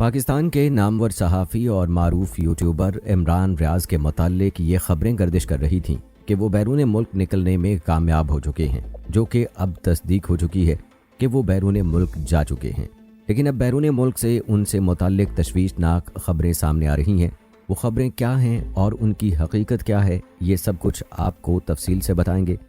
पाकिस्तान के नामवर सहाफ़ी और मारूफ यूट्यूबर इमरान रियाज के मुताल्लिक ये खबरें गर्दिश कर रही थीं कि वो बैरून मुल्क निकलने में कामयाब हो चुके हैं, जो कि अब तस्दीक हो चुकी है कि वो बैरून मुल्क जा चुके हैं। लेकिन अब बैरून मुल्क से उनसे मुताल्लिक तशवीशनाक खबरें सामने आ रही हैं। वो खबरें क्या हैं और उनकी हकीकत क्या है, ये सब कुछ आपको तफसील से बताएंगे।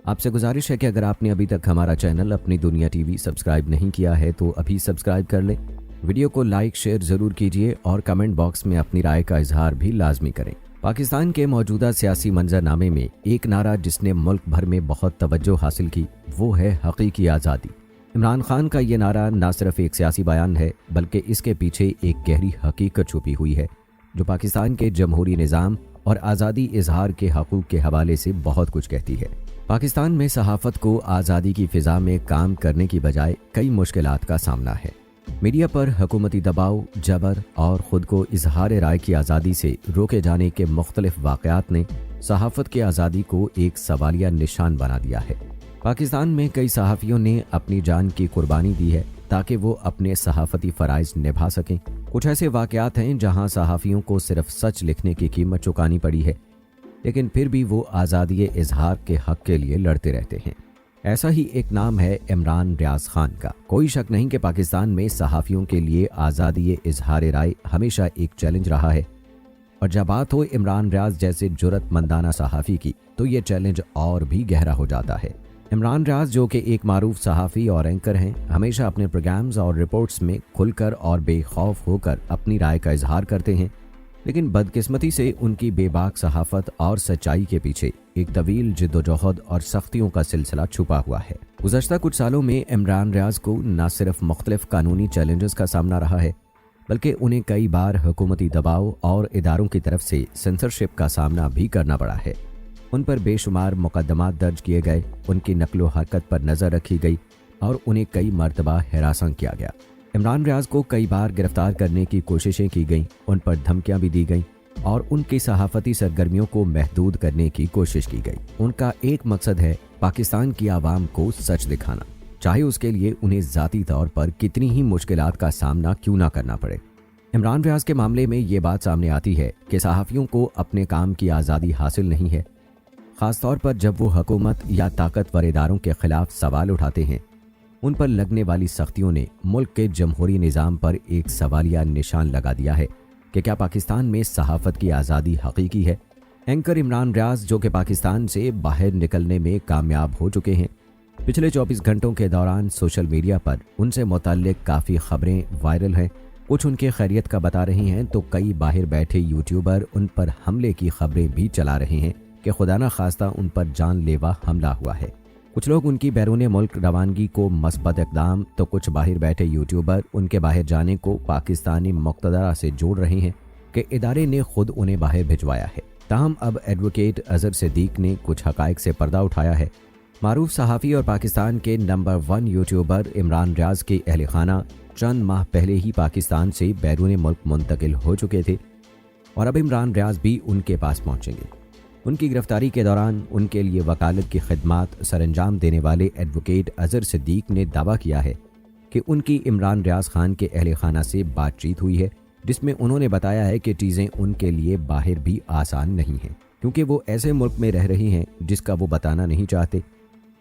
आपसे गुजारिश है कि अगर आपने अभी तक हमारा चैनल अपनी दुनिया टीवी सब्सक्राइब नहीं किया है तो अभी सब्सक्राइब कर लें। वीडियो को लाइक शेयर ज़रूर कीजिए और कमेंट बॉक्स में अपनी राय का इजहार भी लाजमी करें। पाकिस्तान के मौजूदा सियासी मंजरनामे में एक नारा जिसने मुल्क भर में बहुत तवज्जो हासिल की, वो है हकीकी आज़ादी। इमरान खान का ये नारा न सिर्फ एक सियासी बयान है, बल्कि इसके पीछे एक गहरी हकीकत छुपी हुई है जो पाकिस्तान के जमहूरी निज़ाम और आज़ादी इजहार के हकूक़ के हवाले से बहुत कुछ कहती है। पाकिस्तान में सहाफ़त को आज़ादी की फ़िज़ा में काम करने की बजाय कई मुश्किलात का सामना है। मीडिया पर हुकूमती दबाव, जबर और ख़ुद को इजहार राय की आज़ादी से रोके जाने के मुख्तलिफ वाक़यात ने सहाफ़त की आज़ादी को एक सवालिया निशान बना दिया है। पाकिस्तान में कई सहाफ़ियों ने अपनी जान की कुर्बानी दी है ताकि वो अपने सहाफ़ती फ़राइज़ निभा सकें। कुछ ऐसे वाक़यात हैं जहां सहाफ़ियों को सिर्फ सच लिखने की कीमत चुकानी पड़ी है, लेकिन फिर भी वो आज़ादी इजहार के हक़ के लिए लड़ते रहते हैं। ऐसा ही एक नाम है इमरान रियाज खान का। कोई शक नहीं कि पाकिस्तान में सहाफ़ियों के लिए आज़ादी इजहार राय हमेशा एक चैलेंज रहा है, और जब बात हो इमरान रियाज जैसे जुर्रतमंदाना सहाफ़ी की तो ये चैलेंज और भी गहरा हो जाता है। इमरान रियाज, जो कि एक मारूफ सहाफ़ी और एंकर हैं, हमेशा अपने प्रोग्राम्स और रिपोर्ट्स में खुलकर और बेखौफ होकर अपनी राय का इजहार करते हैं, लेकिन बदकिस्मती से उनकी बेबाक सहाफ़त और सच्चाई के पीछे एक तवील जिद्दोजहद और सख्तियों का सिलसिला छुपा हुआ है। गुज़श्ता कुछ सालों में इमरान रियाज को न सिर्फ मुख्तलिफ कानूनी चैलेंजेस का सामना रहा है, बल्कि उन्हें कई बार हुकूमती दबाव और इदारों की तरफ से सेंसरशिप का सामना भी करना पड़ा है। उन पर बेशुमार मुकदमात दर्ज किए गए, उनकी नकलो हरकत पर नज़र रखी गई और उन्हें कई मरतबा हिरासत किया गया। इमरान रियाज को कई बार गिरफ्तार करने की कोशिशें की गईं, उन पर धमकियां भी दी गईं और उनकी सहाफ़ती सरगर्मियों को महदूद करने की कोशिश की गई। उनका एक मकसद है पाकिस्तान की आवाम को सच दिखाना, चाहे उसके लिए उन्हें ज़ाती तौर पर कितनी ही मुश्किलात का सामना क्यों ना करना पड़े। इमरान रियाज के मामले में ये बात सामने आती है कि सहाफ़ियों को अपने काम की आज़ादी हासिल नहीं है, ख़ासतौर पर जब वो हुकूमत या ताकतवर इदारों के ख़िलाफ़ सवाल उठाते हैं। उन पर लगने वाली सख्तियों ने मुल्क के जमहूरी निज़ाम पर एक सवालिया निशान लगा दिया है कि क्या पाकिस्तान में सहाफ़त की आज़ादी हकीकी है। एंकर इमरान रियाज, जो कि पाकिस्तान से बाहर निकलने में कामयाब हो चुके हैं, पिछले 24 घंटों के दौरान सोशल मीडिया पर उनसे मुताल्लिक काफ़ी खबरें वायरल हैं। कुछ उनके खैरियत का बता रही हैं तो कई बाहर बैठे यूट्यूबर उन पर हमले की खबरें भी चला रहे हैं कि खुदा न खास्ता उन पर जानलेवा हमला हुआ है। कुछ लोग उनकी बैरून मुल्क रवानगी को मस्बत इक़दाम तो कुछ बाहर बैठे यूट्यूबर उनके बाहर जाने को पाकिस्तानी मुक़्तदरा से जोड़ रहे हैं कि इदारे ने खुद उन्हें बाहर भिजवाया है। ताहम अब एडवोकेट अज़हर सिद्दीक ने कुछ हक़ाइक़ से पर्दा उठाया है। मारूफ सहाफ़ी और पाकिस्तान के नंबर 1 यूट्यूबर इमरान रियाज के अहल खाना चंद माह पहले ही पाकिस्तान से बैरून मुल्क मुंतकिल हो चुके थे और अब इमरान रियाज भी उनके पास पहुँचेंगे। उनकी गिरफ्तारी के दौरान उनके लिए वकालत की खिदमात सरंजाम देने वाले एडवोकेट अज़हर सिद्दीक ने दावा किया है कि उनकी इमरान रियाज खान के अहल खाना से बातचीत हुई है, जिसमें उन्होंने बताया है कि चीज़ें उनके लिए बाहर भी आसान नहीं हैं, क्योंकि वो ऐसे मुल्क में रह रही हैं जिसका वो बताना नहीं चाहते।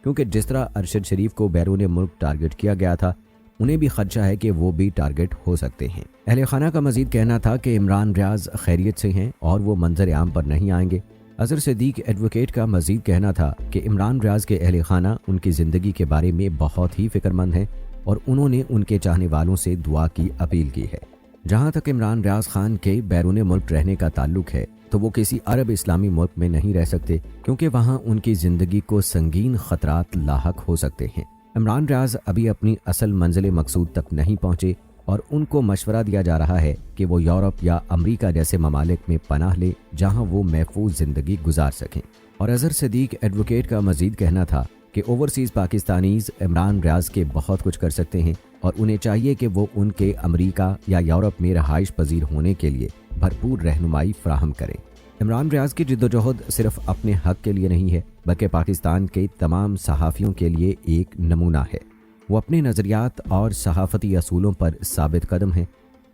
क्योंकि जिस तरह अरशद शरीफ को बैरून मुल्क टारगेट किया गया था, उन्हें भी खदशा है कि वो भी टारगेट हो सकते हैं। अहल खाना का मजीद कहना था कि इमरान रियाज खैरियत से हैं और वो मंजर आम पर नहीं आएंगे। अज़हर सिद्दीक एडवोकेट का मजीद कहना था कि इमरान रियाज के अहल खाना उनकी ज़िंदगी के बारे में बहुत ही फ़िक्रमंद हैं और उन्होंने उनके चाहने वालों से दुआ की अपील की है। जहाँ तक इमरान रियाज खान के बैरून मुल्क रहने का ताल्लुक है तो वो किसी अरब इस्लामी मुल्क में नहीं रह सकते, क्योंकि वहाँ उनकी ज़िंदगी को संगीन ख़तरात लाहक हो सकते हैं। इमरान रियाज अभी अपनी असल मंजिल मकसूद तक नहीं पहुँचे और उनको मशवरा दिया जा रहा है कि वो यूरोप या अमेरिका जैसे ममालिक में पनाह ले जहां वो महफूज ज़िंदगी गुजार सकें। और अज़हर सिद्दीक एडवोकेट का मजीद कहना था कि ओवरसीज़ पाकिस्तानीज़ इमरान रियाज के बहुत कुछ कर सकते हैं और उन्हें चाहिए कि वो उनके अमेरिका या यूरोप में रहाइश पजीर होने के लिए भरपूर रहनुमाई फराहम करें। इमरान रियाज की जिद्दोजहद सिर्फ अपने हक के लिए नहीं है, बल्कि पाकिस्तान के तमाम सहाफ़ियों के लिए एक नमूना है। वो अपने नज़रियात और सहाफ़ती असूलों पर साबित कदम हैं।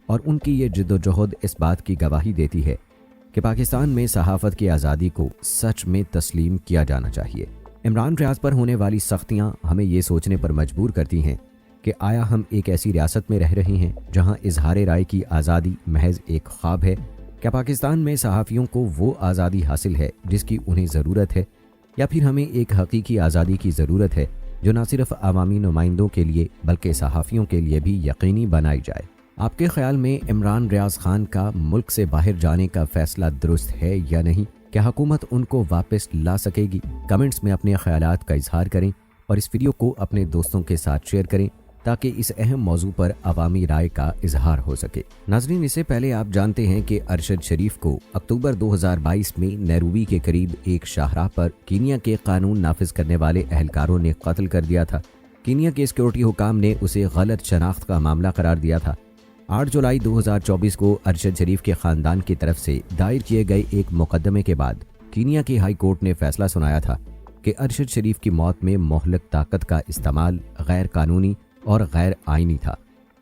और उनकी ये जिद्दोजहद इस बात की गवाही देती है कि पाकिस्तान में सहाफ़त की आज़ादी को सच में तस्लीम किया जाना चाहिए। इमरान रियाज पर होने वाली सख्तियां हमें ये सोचने पर मजबूर करती हैं कि आया हम एक ऐसी रियासत में रह रहे हैं जहां इजहार राय की आज़ादी महज एक ख्वाब है। क्या पाकिस्तान में सहाफ़ियों को वो आज़ादी हासिल है जिसकी उन्हें ज़रूरत है, या फिर हमें एक हकीकी आज़ादी की ज़रूरत है जो न सिर्फ अवामी नुमाइंदों के लिए बल्कि सहाफ़ियों के लिए भी यकीनी बनाई जाए। आपके ख्याल में इमरान रियाज खान का मुल्क से बाहर जाने का फैसला दुरुस्त है या नहीं? क्या हुकूमत उनको वापस ला सकेगी? कमेंट्स में अपने ख्यालात का इजहार करें और इस वीडियो को अपने दोस्तों के साथ शेयर करें ताकि इस अहम मौजू पर अवामी राय का इजहार हो सके। नाजरीन, इससे पहले आप जानते हैं कि अरशद शरीफ को अक्टूबर 2022 में नैरोबी के करीब एक शाहराह पर कीनिया के कानून नाफिज करने वाले अहलकारों ने कत्ल कर दिया था। कीनिया के सिक्योरिटी हुकाम ने उसे गलत शनाख्त का मामला करार दिया था। 8 जुलाई 2024 को अरशद शरीफ के खानदान की तरफ से दायर किए गए एक मुकदमे के बाद कीनिया की हाई कोर्ट ने फैसला सुनाया था कि अरशद शरीफ की मौत में मोहलक ताकत का इस्तेमाल गैर कानूनी और गैर आईनी था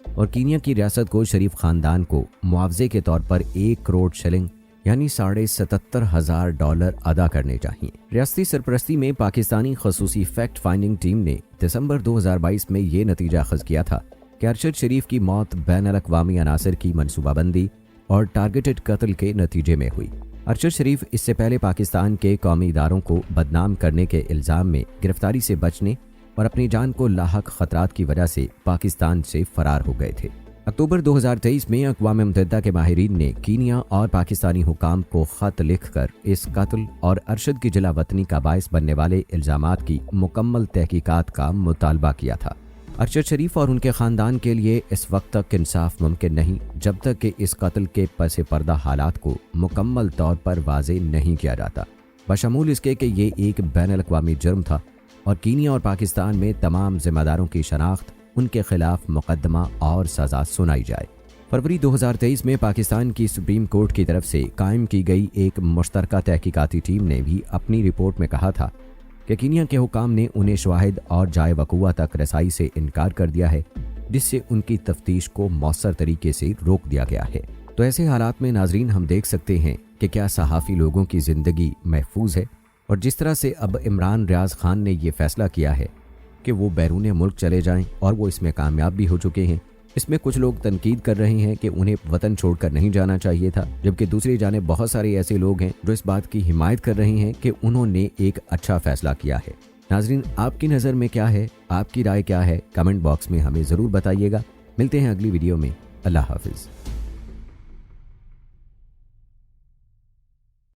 और कीनिया की रियासत को शरीफ खानदान को मुआवजे के तौर पर 1 करोड़ शिलिंग यानी $77,000 अदा करने चाहिए। रियासती सरपरस्ती में पाकिस्तानी खसूसी फैक्ट फाइंडिंग टीम ने दिसंबर 2022 में ये नतीजा अखज़ किया था कि अरशद शरीफ की मौत बैन-अल-अक़वामी अनासर की मनसूबाबंदी और टारगेटेड कत्ल के नतीजे में हुई। अरशद शरीफ इससे पहले पाकिस्तान के कौमी इदारों को बदनाम करने के इल्ज़ाम में गिरफ्तारी से बचने और अपनी जान को लाहक खतरात की वजह से पाकिस्तान से फरार हो गए थे। अक्टूबर 2023 में अक़वाम मुत्तहिदा के माहिरीन ने कीनिया और पाकिस्तानी हुकाम को खत लिखकर इस कत्ल और अरशद की जिला वतनी का बायस बनने वाले इल्ज़ामात की मुकम्मल तहकीकात का मुतालबा किया था। अरशद शरीफ और उनके ख़ानदान के लिए इस वक्त तक इंसाफ मुमकिन नहीं जब तक कि इस कत्ल के पसे पर्दा हालात को मुकम्मल तौर पर वाज़े नहीं किया जाता, बशमूल इसके कि ये एक बैन-अल-अक़वामी जुर्म था और कीनिया और पाकिस्तान में तमाम जिम्मेदारों की शनाख्त, उनके खिलाफ मुकदमा और सज़ा सुनाई जाए। फरवरी 2023 में पाकिस्तान की सुप्रीम कोर्ट की तरफ से कायम की गई एक मुश्तरका तहकीकाती टीम ने भी अपनी रिपोर्ट में कहा था कि कीनिया के हुकाम ने उन्हें शवाहिद और जाए वक़ूआ तक रसाई से इनकार कर दिया है, जिससे उनकी तफ्तीश को मौसर तरीके से रोक दिया गया है। तो ऐसे हालात में नाजरीन हम देख सकते हैं कि क्या सहाफ़ी लोगों की ज़िंदगी महफूज है, और जिस तरह से अब इमरान रियाज खान ने ये फैसला किया है कि वो बैरून मुल्क चले जाएं और वो इसमें कामयाब भी हो चुके हैं। इसमें कुछ लोग तनकीद कर रहे हैं कि उन्हें वतन छोड़कर नहीं जाना चाहिए था, जबकि दूसरी जानिब बहुत सारे ऐसे लोग हैं जो इस बात की हिमायत कर रहे हैं कि उन्होंने एक अच्छा फैसला किया है। नाजरीन, आपकी नज़र में क्या है, आपकी राय क्या है, कमेंट बॉक्स में हमें ज़रूर बताइएगा। मिलते हैं अगली वीडियो में। अल्लाह हाफिज़।